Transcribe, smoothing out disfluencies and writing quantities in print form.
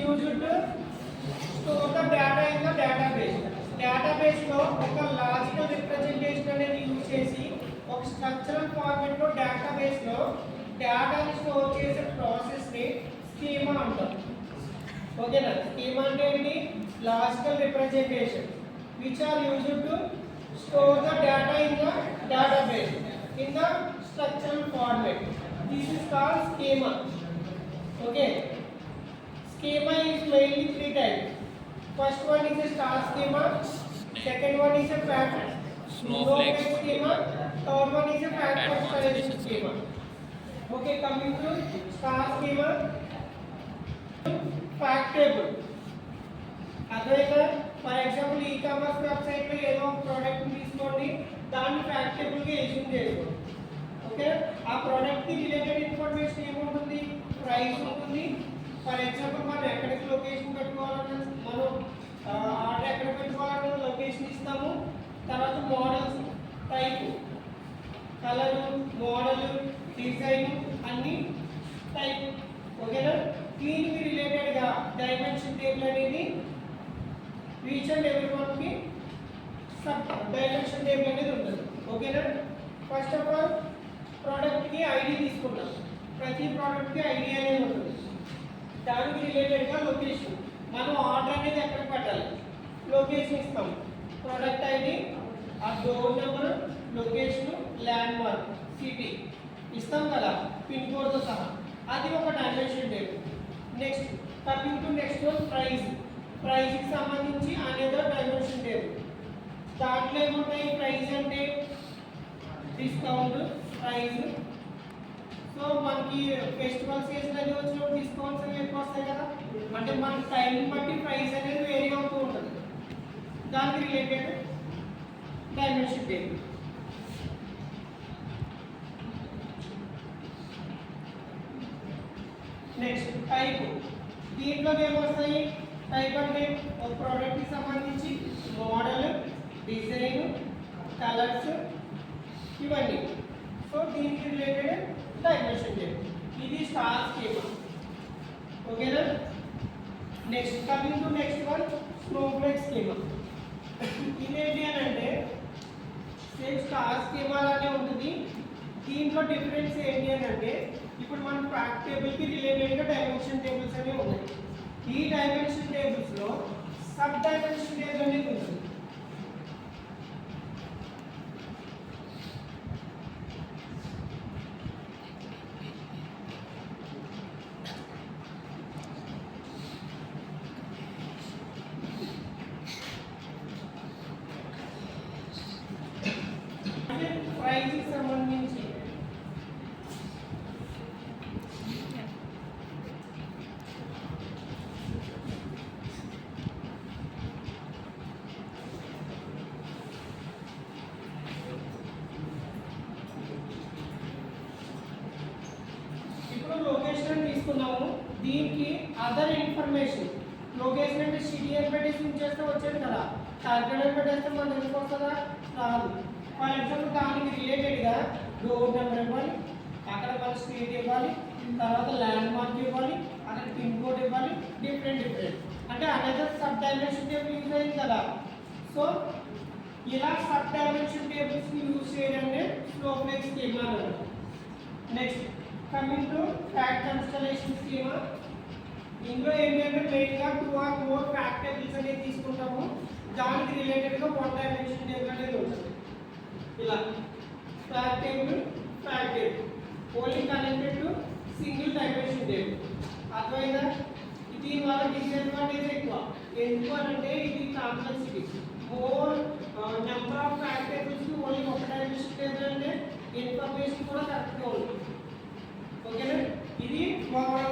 used to store the data in the database. Database లో ఒక logical representation అనేది use చేసి ఒక స్ట్రక్చరల్ ఫార్మాట్ లో డేటాబేస్ లో డేటాని స్టోర్ చేసే ప్రాసెస్ ని స్కీమా అంటారు. ఓకేనా? స్కీమా అంటే ఏంటి? Logical representation which are used to store the data in the database in the structural format. This is called schema. Okay. Schema is mainly three types. First one is a star schema, second one is a snowflake schema, third one is a fact constellation schema. Okay, coming to star schema, fact table. అదేగా for example e commerce website లో ఏదో ఒక product తీసుకోండి, దాన్ని fact table కి assume చేసుకోండి. Okay, ఆ product కి రిలేటెడ్ ఇన్ఫర్మేషన్ ఏముంటుంది? ప్రైస్ ఉంటుంది. ఫర్ ఎగ్జాంపుల్ మనం ఎక్కడికి లొకేషన్ పెట్టుకోవాలన్నా, మనం ఆర్డర్ ఎక్కడ పెట్టుకోవాలన్నా లొకేషన్ ఇస్తాము. తర్వాత models, type, colour, model, design అన్ని టైప్. ఓకేనా? దీనికి రిలేటెడ్ గా డైమెన్షన్ టేబుల్ అనేది ఈచ్ అండ్ ఎవరీ వన్ కి సబ్ డైమెన్షన్ టేబుల్ అనేది ఉంటుంది. ఓకేనా? ఫస్ట్ ఆఫ్ ఆల్ ప్రోడక్ట్ కి ఐడి తీసుకుంటాం. ప్రతి ప్రోడక్ట్ కి ఐడి అనేది ఉంటుంది. దానికి రిలేటెడ్ గా లొకేషన్, మనం ఆర్డర్ అనేది ఎక్కడ పెట్టాలి, లొకేషన్ ఇస్తాం. ప్రోడక్ట్ ఐడి, ఆ door number, location, land mark, city ఇస్తాం కదా, పిన్ కోడ్ తో సహా. అది ఒక dimension table. Next coming to next one price. Price కి సంబంధించి అనేదో డైమెన్షన్ టేబుల్. దాంట్లో ఏముంటాయి? ప్రైస్ అంటే డిస్కౌంట్, ప్రైస్. సో మనకి ఫెస్టివల్ సీజన్ అది వచ్చినప్పుడు డిస్కౌంట్స్ అనేవి ఎక్కువ వస్తాయి కదా, అంటే మన టైం బట్టి ప్రైస్ అనేది వేరీ అవుతూ ఉంటుంది. దానికి related dimension table. Next type. దీంట్లో ఏమొస్తాయి? టైప్ అంటే ఒక ప్రోడక్ట్ కి సంబంధించి మోడల్, డిజైన్, కలర్స్ ఇవన్నీ. సో దీనికి రిలేటెడ్ డైమెన్షన్ టేబుల్. ఇది స్టార్ స్కీమా. ఓకేనా? Next coming to next one Snowflake schema. ఇదేంటి అని అంటే సేమ్ స్టార్ స్కీమా లానే ఉంటుంది. దీంట్లో డిఫరెన్స్ ఏంటి అని అంటే ఇప్పుడు మనం ఫ్యాక్ట్ టేబుల్ కి రిలేటెడ్ గా డైమెన్షన్ టేబుల్స్ అనేవి ఉన్నాయి. ఈ డైమెన్షన్ టేబుల్స్ లో సబ్ డైమెన్షన్ టేబుల్ అనేది ఉంటుంది. ప్రైస్ కి సంబంధించి లొకేషన్ తీసుకున్నాము. దీనికి అదర్ ఇన్ఫర్మేషన్, లొకేషన్ అంటే సిటీ అని పెట్టేసి ఉంచేస్తే వచ్చేది కదా, కాకినాడ పెట్టేస్తే మన దగ్గరికి వస్తుందా? రాదు. ఫర్ ఎగ్జాంపుల్ దానికి రిలేటెడ్ గా డోర్ నెంబర్ ఇవ్వాలి, అక్కడ మన స్ట్రీట్ ఇవ్వాలి, తర్వాత ల్యాండ్ మార్క్ ఇవ్వాలి, అక్కడ పిన్ కోడ్ ఇవ్వాలి, డిఫరెంట్ అంటే another sub dimension table use అయింది కదా. సో ఇలా సబ్ డైమెన్షన్ టేబుల్స్ ని యూజ్ చేయడాన్ని స్నోఫ్లేక్ స్కీమా అన్నారు. Next coming to fact constellation schema. ఇందులో ఏంటంటే మెయిన్గా 2 or more ఫ్యాక్ట్ టేబుల్స్ అనేది తీసుకుంటాము. దానికి రిలేటెడ్గా వన్ డైమెన్షన్ టేబుల్ అనేది ఉంటుంది. ఇలా fact table only connected to single dimension table. అర్థమైందా? దీని వల్ల డిసడ్వాంటేజ్ ఎక్కువ. ఎందుకు అంటే ఇది complexity. More number of fact tables only ఒక డైమెన్షన్ టేబుల్ అంటే ఇన్ఫర్మేషన్ కూడా కరెక్ట్గా ఉంటుంది. ఓకేనా? ఇది ఓవరాల్